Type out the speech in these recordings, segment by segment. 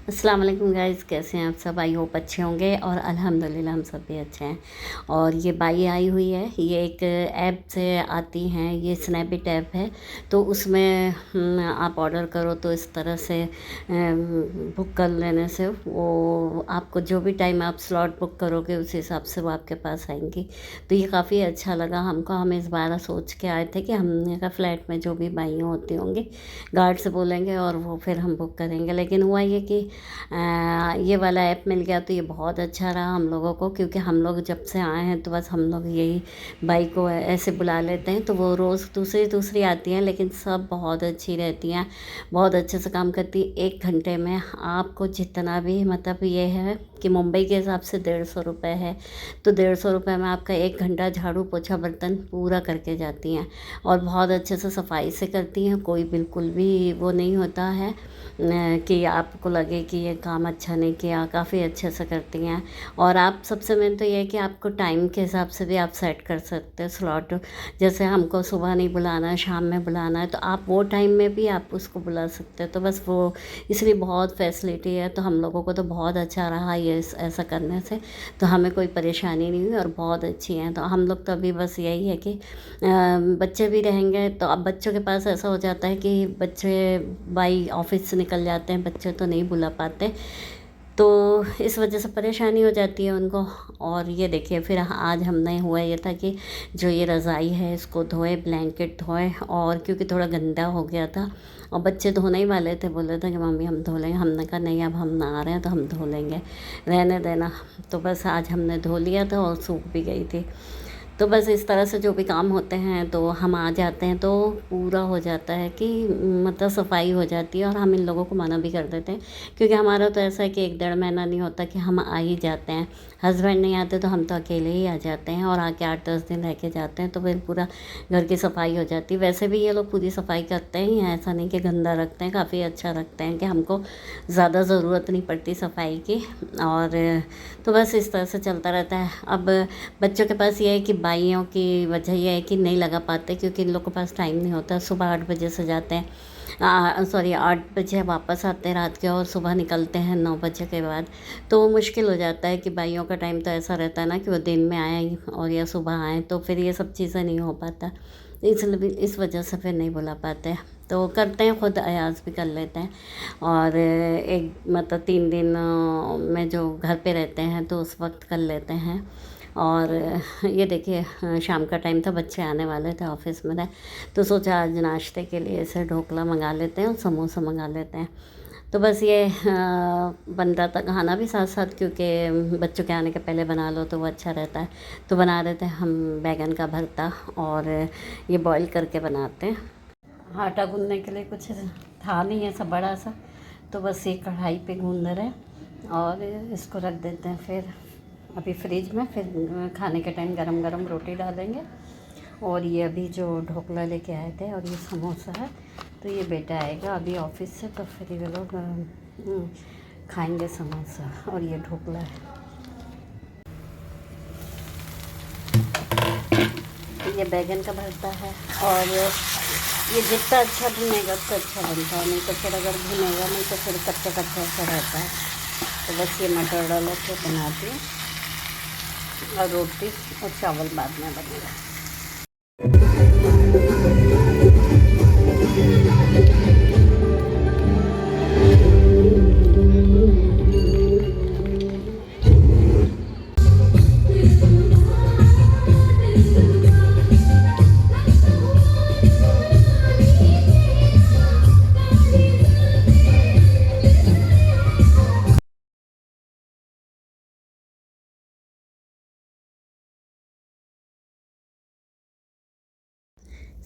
अस्सलाम वालेकुम गाइस, कैसे हैं आप सब। आई होप अच्छे होंगे और अल्हम्दुलिल्लाह हम सब भी अच्छे हैं। और ये बाई आई हुई है, ये एक ऐप से आती हैं, ये स्नैपडील ऐप है। तो उसमें आप ऑर्डर करो तो इस तरह से बुक कर लेने से वो आपको जो भी टाइम आप स्लॉट बुक करोगे उस हिसाब से वो आपके पास आएंगी। तो ये काफ़ी अच्छा लगा हमको। हम इस बार सोच के आए थे कि हमने का फ्लैट में जो भी बाइयाँ होती होंगी गार्ड से बोलेंगे और वो फिर हम बुक करेंगे। लेकिन हुआ ये कि ये वाला ऐप मिल गया तो ये बहुत अच्छा रहा हम लोगों को, क्योंकि हम लोग जब से आए हैं तो बस हम लोग यही बाइक को ऐसे बुला लेते हैं। तो वो रोज़ दूसरी दूसरी आती हैं, लेकिन सब बहुत अच्छी रहती हैं, बहुत अच्छे से काम करती है। 1 घंटे में आपको जितना भी, मतलब ये है कि मुंबई के हिसाब से 150 रुपये है, तो 150 रुपये में आपका 1 घंटा झाड़ू पोछा बर्तन पूरा करके जाती हैं। और बहुत अच्छे से सफाई से करती हैं, कोई बिल्कुल भी वो नहीं होता है कि आपको लगे कि ये काम अच्छा नहीं किया। काफ़ी अच्छे से करती हैं। और आप सबसे मेन तो ये है कि आपको टाइम के हिसाब से भी आप सेट कर सकते हो स्लॉट। जैसे हमको सुबह नहीं बुलाना है, शाम में बुलाना है, तो आप वो टाइम में भी आप उसको बुला सकते हो। तो बस वो इसलिए बहुत फैसिलिटी है, तो हम लोगों को तो बहुत अच्छा रहा ये ऐसा करने से। तो हमें कोई परेशानी नहीं हुई और बहुत अच्छी हैं। तो हम लोग तो अभी बस यही है कि बच्चे भी रहेंगे तो अब बच्चों के पास ऐसा हो जाता है कि बच्चे भाई ऑफिस से निकल जाते हैं, बच्चे तो नहीं बुला पाते, तो इस वजह से परेशानी हो जाती है उनको। और ये देखिए, फिर आज हमने हुआ ये था कि जो ये रज़ाई है इसको धोए, ब्लैंकेट धोए, और क्योंकि थोड़ा गंदा हो गया था और बच्चे धोने ही वाले थे, बोले थे कि मम्मी हम धो लेंगे। हमने कहा नहीं, अब हम ना आ रहे हैं तो हम धो लेंगे, रहने देना। तो बस आज हमने धो लिया था और सूख भी गई थी। तो बस इस तरह से जो भी काम होते हैं तो हम आ जाते हैं तो पूरा हो जाता है कि मतलब सफाई हो जाती है। और हम इन लोगों को मना भी कर देते हैं, क्योंकि हमारा तो ऐसा है कि 1 डेढ़ महीना नहीं होता कि हम आ ही जाते हैं। हस्बैंड नहीं आते तो हम तो अकेले ही आ जाते हैं और आके 8-10 दिन रह के जाते हैं, तो फिर पूरा घर की सफाई हो जाती है। वैसे भी ये लोग पूरी सफाई करते ही हैं, ऐसा नहीं कि गंदा रखते हैं, काफ़ी अच्छा रखते हैं कि हमको ज़्यादा ज़रूरत नहीं पड़ती सफाई की। और तो बस इस तरह से चलता रहता है। अब बच्चों के पास ये है कि बाइयों की वजह यह है कि नहीं लगा पाते, क्योंकि इन लोग के पास टाइम नहीं होता। सुबह 8 बजे से जाते हैं, सॉरी 8 बजे वापस आते हैं रात के, और सुबह निकलते हैं 9 बजे के बाद। तो वो मुश्किल हो जाता है कि बाइयों का टाइम तो ऐसा रहता है ना कि वो दिन में आए और या सुबह आए, तो फिर ये सब चीज़ें नहीं हो पाता। इसलिए भी इस वजह से फिर नहीं बुला पाते। तो करते हैं, खुद अयाज़ भी कर लेते हैं। और एक मतलब 3 दिन में जो घर पे रहते हैं तो उस वक्त कर लेते हैं। और ये देखिए, शाम का टाइम था, बच्चे आने वाले थे ऑफिस में थे, तो सोचा आज नाश्ते के लिए ऐसे ढोकला मंगा लेते हैं और समोसा मंगा लेते हैं। तो बस ये बन रहा था खाना भी साथ साथ, क्योंकि बच्चों के आने के पहले बना लो तो वो अच्छा रहता है। तो बना देते हैं हम बैगन का भरता, और ये बॉईल करके बनाते हैं। आटा गूँधने के लिए कुछ था नहीं ऐसा बड़ा सा, तो बस ये कढ़ाई पे गूँध रहे हैं और इसको रख देते हैं फिर अभी फ्रिज में। फिर खाने के टाइम गरम गरम रोटी डालेंगे। और ये अभी जो ढोकला लेके आए थे और ये समोसा है, तो ये बेटा आएगा अभी ऑफिस से, तो फिर ये लोग खाएंगे समोसा और ये ढोकला है। ये बैगन का भरता है, और ये जितना अच्छा भुनेगा उतना अच्छा बनता है, नहीं तो फिर अगर भुनेगा नहीं तो फिर कच्चा कच्चा ऐसा रहता है। तो बस ये मटर डाल के बनाती हूँ, और रोटी और चावल बाद में बनेगा।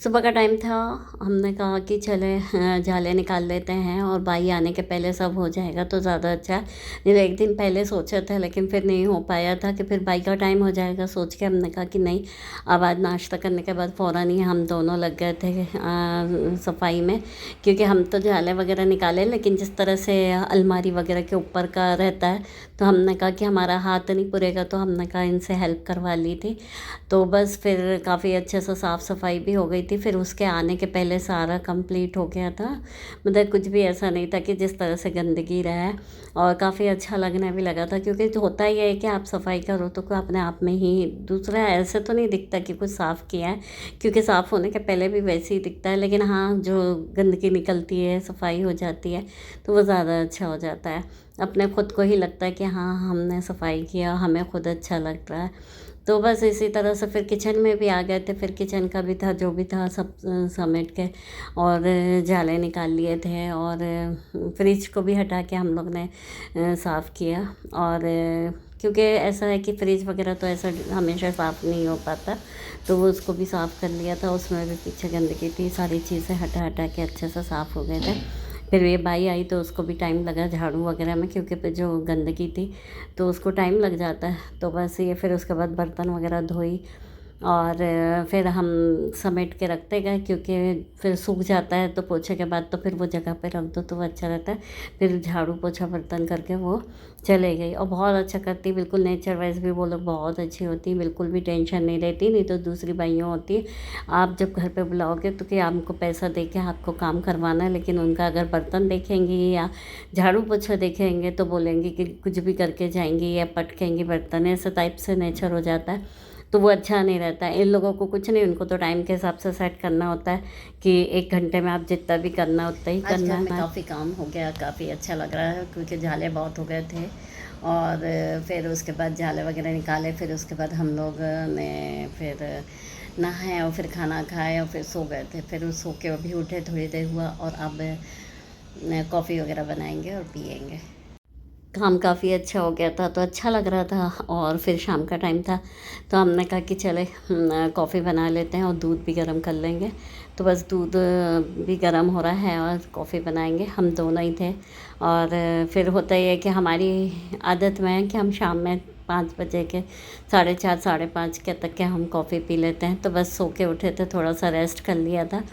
सुबह का टाइम था, हमने कहा कि चले झाले निकाल लेते हैं और भाई आने के पहले सब हो जाएगा तो ज़्यादा अच्छा है। नहीं तो 1 दिन पहले सोचा था, लेकिन फिर नहीं हो पाया था कि फिर भाई का टाइम हो जाएगा, सोच के हमने कहा कि नहीं, अब आज नाश्ता करने के बाद फ़ौरन ही हम दोनों लग गए थे सफाई में। क्योंकि हम तो झाले वगैरह निकाले, लेकिन जिस तरह से अलमारी वगैरह के ऊपर का रहता है, तो हमने कहा कि हमारा हाथ नहीं पुरेगा, तो हमने कहा इनसे हेल्प करवा ली थी। तो बस फिर काफ़ी अच्छे से साफ़ सफाई भी हो गई थी, फिर उसके आने के पहले सारा कंप्लीट हो गया था। मतलब कुछ भी ऐसा नहीं था कि जिस तरह से गंदगी रहा है, और काफ़ी अच्छा लगने भी लगा था, क्योंकि तो होता ही है कि आप सफाई करो तो कोई अपने आप में ही दूसरा ऐसे तो नहीं दिखता कि कुछ साफ़ किया है, क्योंकि साफ़ होने के पहले भी वैसे ही दिखता है, लेकिन हाँ जो गंदगी निकलती है, सफाई हो जाती है, तो वो ज़्यादा अच्छा हो जाता है। अपने खुद को ही लगता है कि हाँ हमने सफाई किया, हमें खुद अच्छा लग रहा है। तो बस इसी तरह से फिर किचन में भी आ गए थे, फिर किचन का भी था जो भी था सब समेट के, और जाले निकाल लिए थे, और फ्रिज को भी हटा के हम लोग ने साफ़ किया। और क्योंकि ऐसा है कि फ्रिज वगैरह तो ऐसा हमेशा साफ़ नहीं हो पाता, तो वो उसको भी साफ़ कर लिया था। उसमें भी पीछे गंदगी थी, सारी चीज़ें हटा हटा के अच्छे से साफ़ हो गए थे। फिर ये बाई आई तो उसको भी टाइम लगा झाड़ू वगैरह में, क्योंकि फिर जो गंदगी थी तो उसको टाइम लग जाता है। तो बस ये फिर उसके बाद बर्तन वगैरह धोई, और फिर हम समेट के रखते गए, क्योंकि फिर सूख जाता है तो पोछे के बाद तो फिर वो जगह पे रख दो तो वो अच्छा रहता है। फिर झाड़ू पोछा बर्तन करके वो चले गई, और बहुत अच्छा करती, बिल्कुल नेचर वाइज भी वो लोग बहुत अच्छी होती, बिल्कुल भी टेंशन नहीं रहती। नहीं तो दूसरी बाइयों होती है, आप जब घर पे बुलाओगे तो कि आपको पैसा दे के आपको काम करवाना है, लेकिन उनका अगर बर्तन देखेंगी या झाड़ू पोछा देखेंगे तो बोलेंगे कि कुछ भी करके जाएंगी या पटकेंगी बर्तन, ऐसे टाइप से नेचर हो जाता है। तो वो अच्छा नहीं रहता है। इन लोगों को कुछ नहीं, उनको तो टाइम के हिसाब से सेट करना होता है कि 1 घंटे में आप जितना भी करना उतना ही करना है। काफ़ी काम हो गया, काफ़ी अच्छा लग रहा है, क्योंकि झाले बहुत हो गए थे। और फिर उसके बाद झाले वगैरह निकाले, फिर उसके बाद हम लोग ने फिर नहाए और फिर खाना खाए और फिर सो गए थे। फिर सो के अभी उठे, थोड़ी देर हुआ, और अब कॉफ़ी वगैरह बनाएंगे और पिएंगे। काम काफ़ी अच्छा हो गया था तो अच्छा लग रहा था। और फिर शाम का टाइम था तो हमने कहा कि चले कॉफ़ी बना लेते हैं और दूध भी गर्म कर लेंगे। तो बस दूध भी गर्म हो रहा है और कॉफ़ी बनाएंगे, हम दोनों ही थे। और फिर होता ही है कि हमारी आदत में है कि हम शाम में 5 बजे के 4:30 5:30 के तक के हम कॉफ़ी पी लेते हैं। तो बस सो के उठे थे, थोड़ा सा रेस्ट कर लिया था,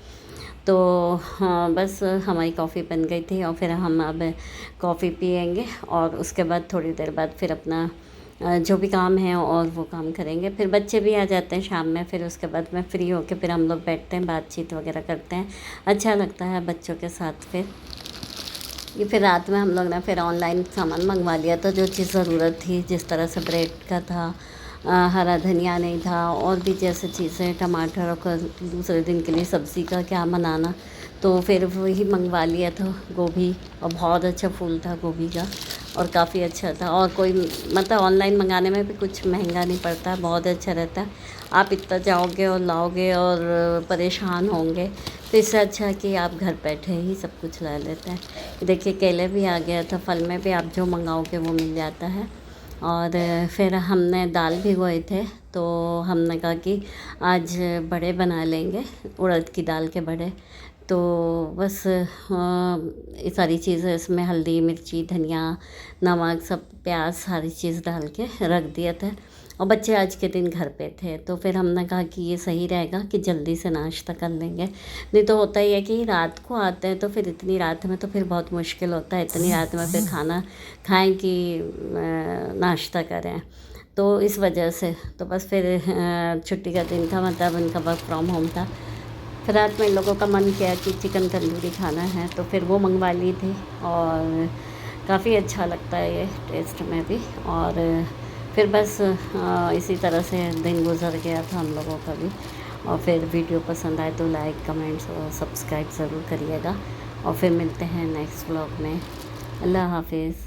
तो हाँ बस हमारी कॉफ़ी बन गई थी। और फिर हम अब कॉफ़ी पिएंगे, और उसके बाद थोड़ी देर बाद फिर अपना जो भी काम है और वो काम करेंगे। फिर बच्चे भी आ जाते हैं शाम में, फिर उसके बाद में फ्री होके फिर हम लोग बैठते हैं, बातचीत वगैरह करते हैं, अच्छा लगता है बच्चों के साथ। फिर रात में हम लोग ने फिर ऑनलाइन सामान मंगवा लिया था, जो चीज़ ज़रूरत थी, जिस तरह से ब्रेड का था, हरा धनिया नहीं था, और भी जैसे चीज़ें, टमाटर, और दूसरे दिन के लिए सब्ज़ी का क्या बनाना, तो फिर वही मंगवा लिया था। गोभी, और बहुत अच्छा फूल था गोभी का, और काफ़ी अच्छा था। और कोई मतलब ऑनलाइन मंगाने में भी कुछ महंगा नहीं पड़ता, बहुत अच्छा रहता है। आप इतना जाओगे और लाओगे और परेशान होंगे, तो इससे अच्छा है कि आप घर बैठे ही सब कुछ ला लेते हैं। देखिए केले भी आ गया था, फल में भी आप जो मंगाओगे वो मिल जाता है। और फिर हमने दाल भिगोए थे, तो हमने कहा कि आज बड़े बना लेंगे, उड़द की दाल के बड़े। तो बस ये सारी चीज़ें इसमें हल्दी, मिर्ची, धनिया, नमक, सब प्याज, सारी चीज़ डाल के रख दिए थे। और बच्चे आज के दिन घर पे थे, तो फिर हमने कहा कि ये सही रहेगा कि जल्दी से नाश्ता कर लेंगे। नहीं तो होता ही है कि रात को आते हैं तो फिर इतनी रात में तो फिर बहुत मुश्किल होता है, इतनी रात में फिर खाना खाएं कि नाश्ता करें। तो इस वजह से तो बस फिर छुट्टी का दिन था, मतलब उनका वर्क फ्रॉम होम था। फिर रात में इन लोगों का मन किया कि चिकन तंदूरी खाना है, तो फिर वो मंगवा ली थी, और काफ़ी अच्छा लगता है ये टेस्ट में भी। और फिर बस इसी तरह से दिन गुजर गया था हम लोगों का भी। और फिर वीडियो पसंद आए तो लाइक, कमेंट्स और सब्सक्राइब ज़रूर करिएगा। और फिर मिलते हैं नेक्स्ट व्लॉग में। अल्लाह हाफिज़।